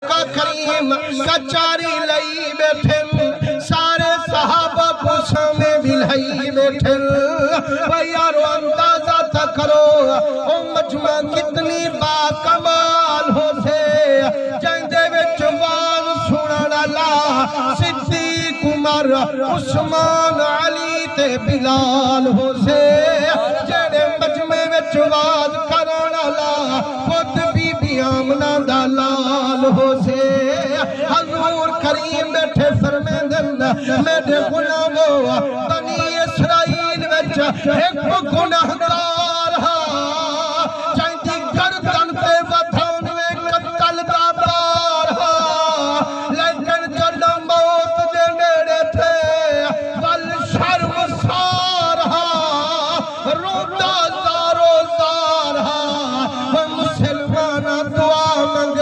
کا کریم کچاری لئی بیٹھن سارے صحابہ کو سامنے بھی لئی بیٹھن یارو اندازہ تھا کرو او مجمع کتنی با کمال ہو سے جندے وچ واز سنن اللہ صدیق عمر عثمان علی تے بلال ہو سے جڑے مجمع وچ واز کرن اللہ خود بی بی آمنہ دا لال ہو سے حضور کریم بیٹھے فرمیندن میرے غلامو بنی اسرائیل وچ ایک گناہگار ہا جائیں گردن پہ ودھانوے قتل دا بار ہا لیکن جڑا موت دے نیڑے تھے ول شرم سار ہا روتا زارو زار ہا مسلمانہ دعا منگ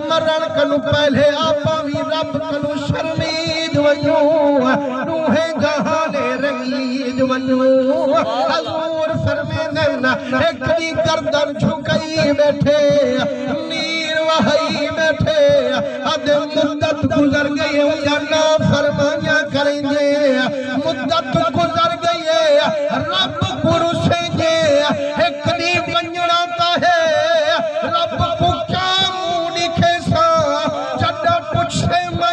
مرن کنو پہلے آپا بھی رب کنو شرمید ونیو نوہے جہانے رنگید ونیو حضور فرمیدن ایک دی گردن جھکئی بیٹھے نیر وحی بیٹھے اد مدت گزر گئی یا نا فرمایا کریں گے مدت گزر گئی رب پرسیں گے ایک دی بنجڑا تا ہے رب کو کیا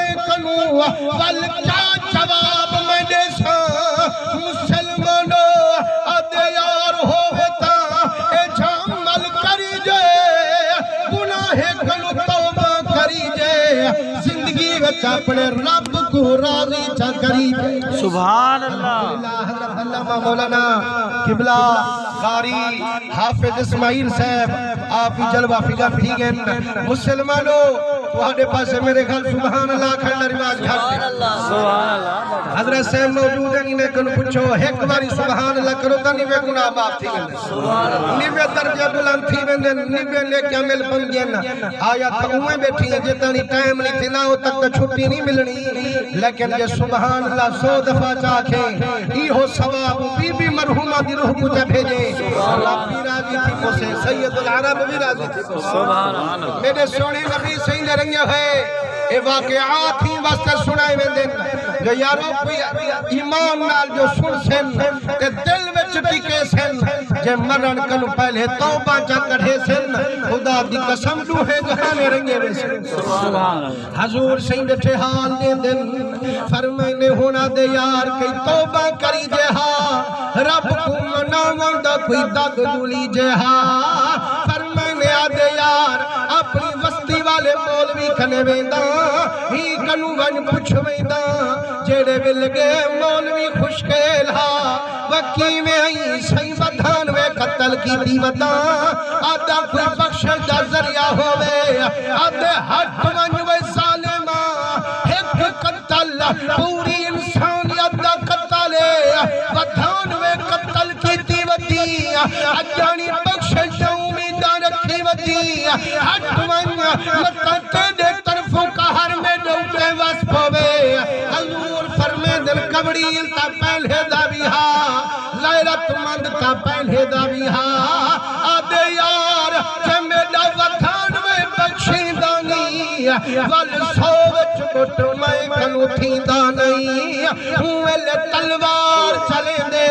ول کیا جواب میں دے سا مسلمانو ادیار ہوتا اے جامل کری جے گناہ کنو توبہ کری جے زندگی وچ اپنے رب کو راضی چا کری جے سبحان اللہ حضرت علامہ مولانا قبلہ قاری حافظ اسماعیل صاحب آپ ہی جلوہ فکر ٹھیکن مسلمانو وہاں پاس میرے گھر سبحان اللہ کھڑنا رواج گھر حضرت صاحب موجود ہیں انہیں کنو پچھو ایک باری سبحان اللہ کرو تا نیوے گناہ باپ تھی گئے نیوے درجہ بلند تھی گئے نیوے لے کے عمل بن گئے آیا تھا اوہیں بیٹھی ہیں جتنا نہیں ٹائم نہیں تھی نہ ہو تک تو چھٹی نہیں ملنی لیکن یہ سبحان اللہ 100 دفعہ چاکھیں ای ہو ثواب بی بی مرحومہ دی روح کو جب بھیجے اللہ بھی راضی تھی کو سے سید العرب بھی راضی تھی کو سے میرے سونے نبی سید رنگے ہے اے واقعات ہی واسطہ سنائے میں دن جو یارو کوئی ایمان نال جو سن سن تے دل وچ ٹکے سن جے مرن کنو پہلے توبہ جا کڑھے سن خدا دی قسم دوہے جہانے رنگے میں سن حضور سین بیٹھے حال دے دن فرمائنے ہونا دے یار کئی توبہ کری جے ہاں رب کو مناون دا کوئی دگ دولی جے ہاں فرمائنے آدے یار اپنی وستی والے مولوی کھنے ویندہ ہی کنو ون پچھ ویندہ جیڑے ملگے مولوی خوشکیل ہا وکی میں ہی سی بدھان وے قتل کی دیوتا آدھا کوئی بخشل دا ذریعہ ہوئے آدھے ہٹ ون وے ظالمہ ایک قتل پوری انسانیت دا قتلے بدھان وے قتل کی دیوتی اجانی بخشل دا امیدہ رکھی وتی ہٹ ون مطلتے دے طرفوں کا ہر میں ڈوٹے واسپ ہوئے حضور فرمے دل کبڑیل تا پہلے دا بھی ہاں لیلت مند تا پہلے دا بھی ہاں آدھے یار جمع دا وطان میں بخشی دانی وال سوچ کٹ میں کنو تھی دانی ہوئے لے تلوار چلے دے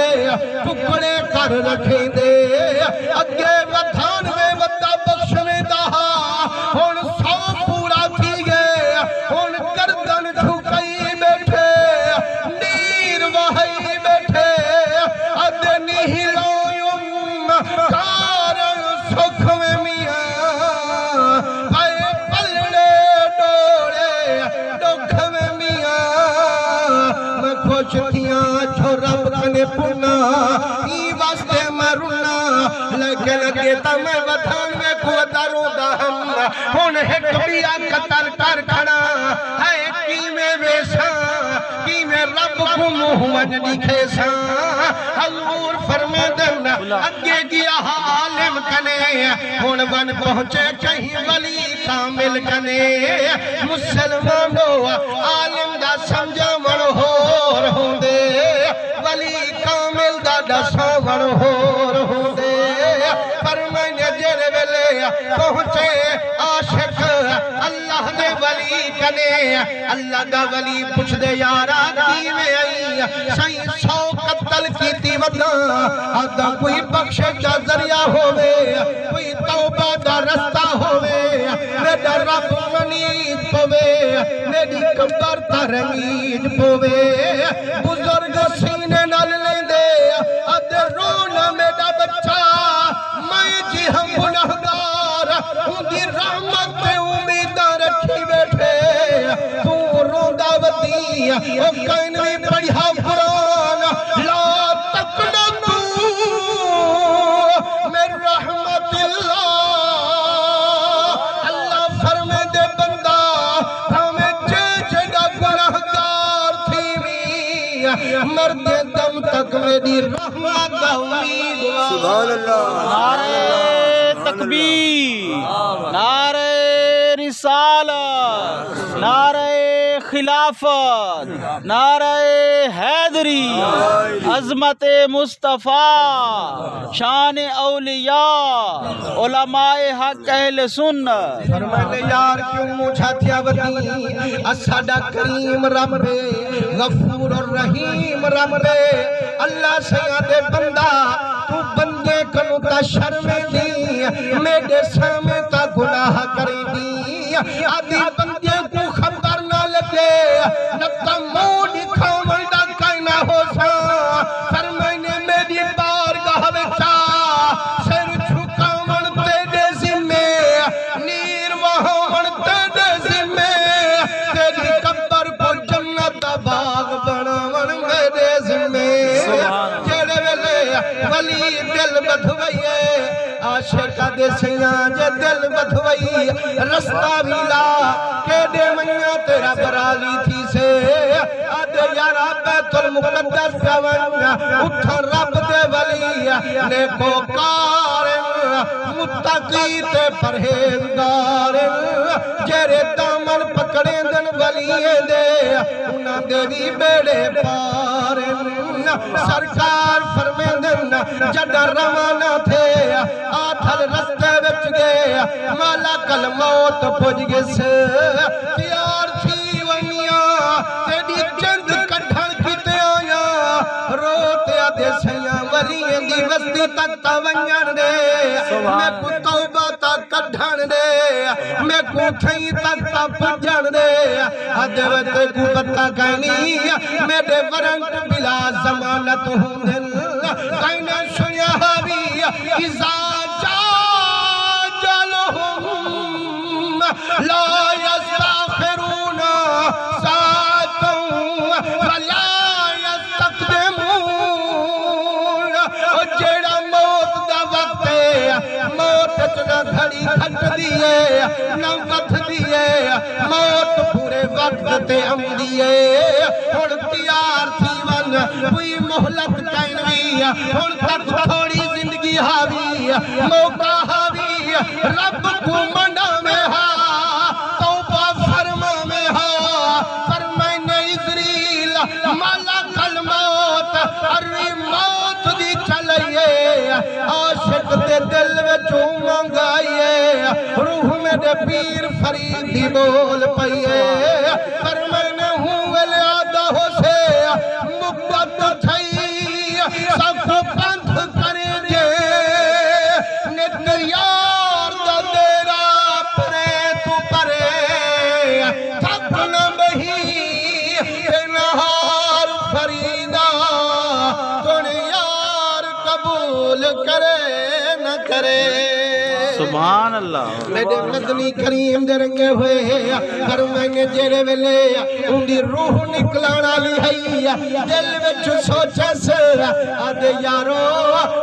ٹکڑے کر رکھیں دے اگے وطان میں وطا بخشنے دا ہون سو پورا تھی گئے ہون گردن جھکئی بیٹھے نیر وحی بیٹھے ادھے نہلائیم کارن سکھ میں میاں آئے پلڑے ڈوڑے ڈکھ میں میاں میں خوش تھیاں جو رب کنے پنا ای واسطے میں رونا لیکن اگیتا میں وطان میں کو دروں دا ہم ہون ہے کبیا قتل کر کھڑا ہے کی میں ویسا کی میں رب کو محمد لکھے سا حضور فرمے دن اگے گیا عالم کنے ہون بن پہنچے کہیں ولی کامل کنے مسلمانو عالم دا سمجھا من ہو رہوں دے ولی کامل دا دسا من ہو رہوں دے فرمائنے جر ویلے پہنچے عاشق اللہ دے ولی کنے اللہ دا ولی پوچھ دے یارا کی میں آئی سائیں 100 قتل کیتی وطا آدھا کوئی بخشش دا ذریعہ ہوئے کوئی توبہ دا رستہ ہوئے میرا رب منید پوے میری قبر ترنگید پوے بزرگ سینے نال لیں دے آدھے رونا میرا بچہ میں جی ہم گناہگار ان دی رحمت پہ امیدہ رکھی بیٹھے تو روندہ ودی او کائنوی پڑھا قرآن لا تقنطو من رحمت اللہ اللہ فرمے دے بندہ ہمیں جگہ گناہگار تھی بھی مرد دم تک میری رحمت دا امید سبحان اللہ نعرہ تکبیر نعرہ رسالت نعرہ خلافت نعرہ حیدری عظمت مصطفیٰ شان اولیاء علماء حق اہل سنت فرمائے یار کیوں مجھا تھیا ودی اساڑا کریم رب غفور الرحیم رب اللہ سیادے بندہ تو بندے کنو تا شرم دی میرے سامنے تا گناہ کری دی آدھی بندے کو خبر نہ لگے نتا مون دکھاؤ ملدہ کائنہ ہو سا فرمائنے میری بارگاہ بچا سر چھکا منتے دے زمے نیر وہاں منتے دے زمے تیری قبر کو جنت باغ بنا من میرے زمے جڑے ولی دل بدھوئیے عاشقہ دے سیاں جے دل بدھوئی رستہ ملا کہ دے منیا تیرا برالی تھی سے آدھے یارا بیت المقدس جوانیا اٹھا رب دے ولی نیکو کارن متقی تے پرہیزگار جیرے دامن پکڑیں دن ولی دے انہاں دے بھی بیڑے پارن سرکار فرمیں دن جڑا روانہ تھے آتھل رستے بچ گئے مالک الموت پوچھ گئے سے تیار تھی ونیاں تیری چند کٹھن کیتے آیا روتے آدھے سیاں ولیاں دی وستی تک تاونیاں دے میں کو توبہ تک کٹھن دے میں کو تھئی تک تا پجن دے آدھے وقت کو پتہ کہنی میرے ورنٹ بلا زمانت ہوں دل کہنے سنیا بھی اذا جالہم لا یستغفرون ساتوں فلا یستقدمون جیڑا موت دا وقت ہے موت اتنا گھڑی کھٹ دیئے نہ وقت دیئے موت پورے وقت تے ہم دیئے اور تیار تھی ون کوئی محلت کہنوی اور تک تھوڑی زندگی حاوی موقع حاوی رب کو منڈا میں ہاں توبہ فرما میں ہاں فرمائنے عزریل ملک الموت اری موت دی چلئیے عاشق دے دل وچوں منگائیے روح میں دے پیر فرید دی بول پئیے فرمائنے ہوں ویلے آدھا ہو سے مقبت تھئی سب کو پنتھ کریں جے نت یار دا دیرا پرے تو پرے تھک نہ بہی نہار فریدہ تن یار قبول کرے نہ کرے سبحان اللہ میرے مدنی کریم دے رنگے ہوئے فرمائنے جیرے ویلے ان دی روح نکلانا لی ہے دل وچ سوچے سے آدھے یارو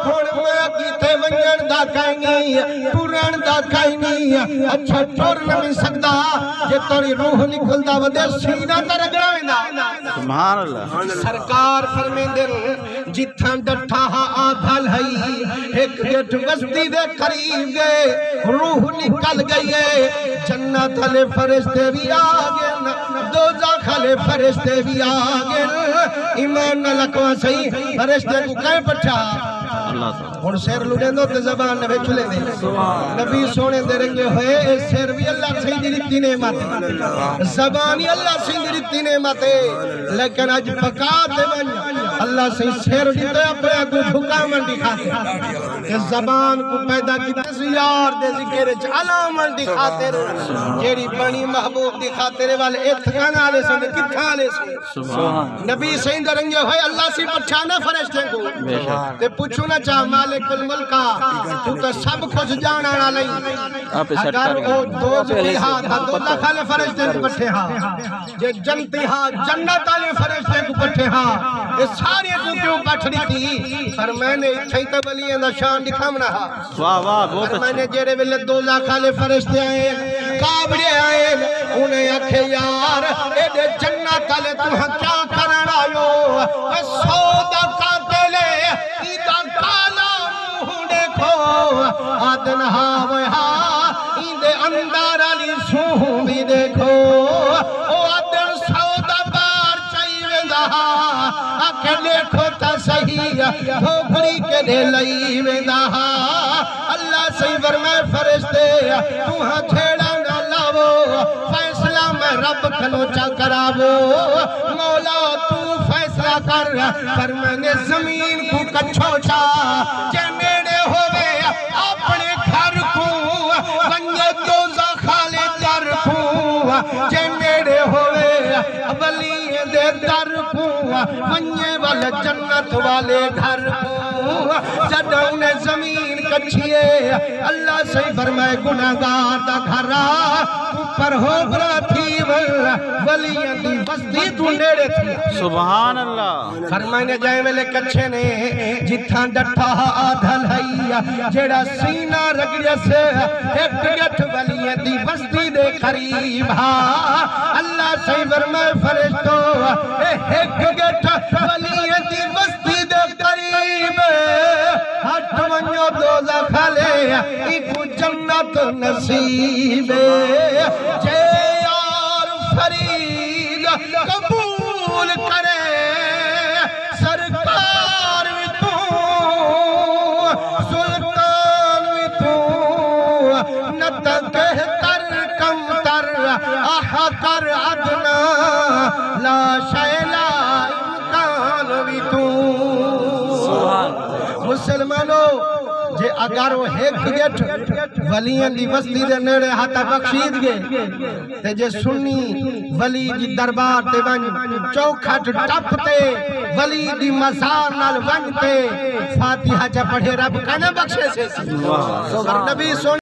ہون میں کیتے ونجن دا کائنی پورن دا کائنی اچھا ٹور نہ مل سکتا جے توری روح نکل دا ودے سینہ تا رگڑا سبحان اللہ سرکار فرمیندے جتھاں ڈٹھا ہاں آدھل ہے ایک گٹ وستی دے قریب گئے روح نکل گئی ہے جنت والے فرشتے بھی آگئے دوزخ والے فرشتے بھی آگئے ایمان نہ لکھوا صحیح فرشتے کو کہیں پٹھا ہن سیر لڑیندو تے زبان نہ وچ لے دے نبی سونے دے رنگے ہوئے اے سیر بھی اللہ سہی دی دتی نعمت زبان ہی اللہ سہی دی دتی نعمت لیکن اج پکا تے ون اللہ سہی سیر دتے اپنے کو جھکاون دکھاتے کہ زبان کو پیدا کیتے یار دے ذکر وچ علامت دکھاتے جیڑی بنی محبوب دکھاتے والے اتھکان والے سن کتھاں والے سن نبی سہی دے رنگے ہوئے اللہ سی پہچانا فرشتے کو تے پوچھو نہ چاہ مالک الملکہ تو تے سب کچھ جانا نہ لئی اگر وہ دو جہاد دو لکھالے فرشتے کو پٹھے ہاں جے جنتی ہاں جنت والے فرشتے کو پٹھے ہاں یہ ساری کو کیوں پٹھڑی تھی پر میں نے اتھائی تے ولیاں دا شان دکھامنا ہاں واہ واہ بہت میں نے جیڑے ویلے دو لکھالے فرشتے آئے کابڑے آئے انہیں اکھے یار اے دے جنت والے تمہیں کیا کرنا آئیو سودا قاتلے ایدہ کالا منہ دیکھو آدن ہاں ایدے اندار علی سوہ بھی دیکھو او آدن سودا بار چاہیے دہا آکے دیکھو تا صحیح دھوکڑی کے دے لئی میں دہا اللہ صحیح فرمائے فرشتے تمہیں چھیڑا نہ لاؤ فیصلہ میں رب کھلوچا کراو مولا تو فیصلہ کر پر میں نے زمین کو کچھوچا جے میرے ہوئے اپنے گھر کو ونجے دوزہ خالے در کو جے میرے ہوئے ولی دے در کو ونجے والے جنت والے گھر کو جدہ انہیں زمین کچھئے اللہ سے فرمائے گناہگار دا گھرا پر ہو برا تھی ولیاں دی بستی تو نیڑے تھی سبحان اللہ فرمائے نے جائے ملے کچھے نے جتھاں ڈٹھا آدھل ہے جیڑا سینہ رگڑیا سے ایک گٹھ ولیاں دی بستی دے قریب اللہ سے فرمائے فرشتو ایک گٹھ ولیاں دی بستی دے قریب ہٹ ونجو دوزہ کھلے ایکو جنت نصیب جے یار فرید قبول کرے سرکار بھی تو سلطان بھی تو نتا کہتر کم تر احقر ادنا لا شیلا امکان بھی تو مسلمانوں جے اگر وہ ایک گیٹ ولیاں دی بستی دے نیڑے ہاتھا بخشید گے تے جے سنی ولی دی دربار تے ون چوکھٹ ٹپ تے ولی دی مزار نال ون تے فاتحہ جا پڑھے رب کنا بخشے سے نبی سن